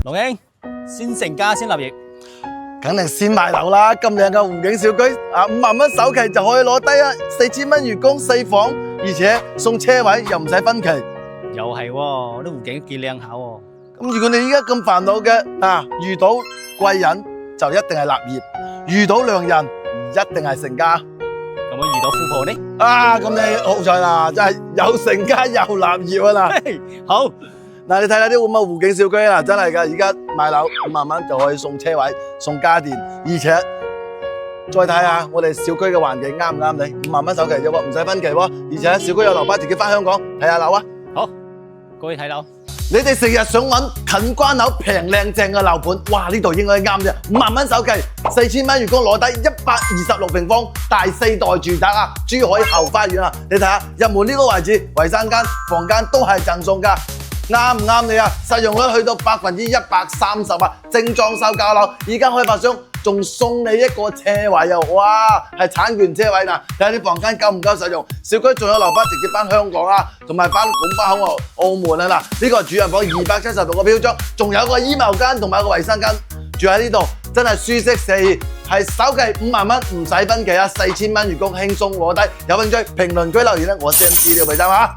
龍英，先成家先立業，肯定先買樓啦！咁靚嘅湖景小區啊，5萬蚊首期就可以攞低啊，4000蚊月供4房，而且送車位又唔使分期。又係喎，啲湖景都幾靚下喎。咁如果你依家咁煩惱嘅啊，遇到貴人就一定係立業，遇到良人一定係成家。咁我遇到富婆呢？啊，咁你好彩啦，真係有成家又立業啊嗱！好，嗱，你睇下啲咁嘅湖景小區啦，真係噶，而家買樓5萬蚊就可以送車位、送家電，而且再睇下我哋小區嘅環境啱唔啱你？5萬蚊首期啫喎，唔使分期喎，而且小區有樓巴自己翻香港睇下樓啊！好，過去睇樓。你哋成日想揾近關口平靚正嘅樓盤，哇！呢度應該啱啫，5萬蚊首期，4000蚊月供攞低126平方大4代住宅啊，珠海後花園啊！你睇下入門呢個位置，衞生間、房間都係贈送㗎。啱唔啱你啊？實用率去到130%啊！精裝修交樓，而家開發商仲送你一個車位啊！哇，係產權車位嗱，睇下啲房間夠唔夠實用？小區仲有樓花直接翻香港啊，同埋翻拱北口澳門啊嗱！呢個係主人房270度嘅標裝，仲有個衣帽間同埋個衞生間，住喺呢度真係舒適寫意，係首期5萬蚊唔使分期啊，4000蚊月供輕鬆攞低。有興趣評論區留言咧，我 send 資料俾大家。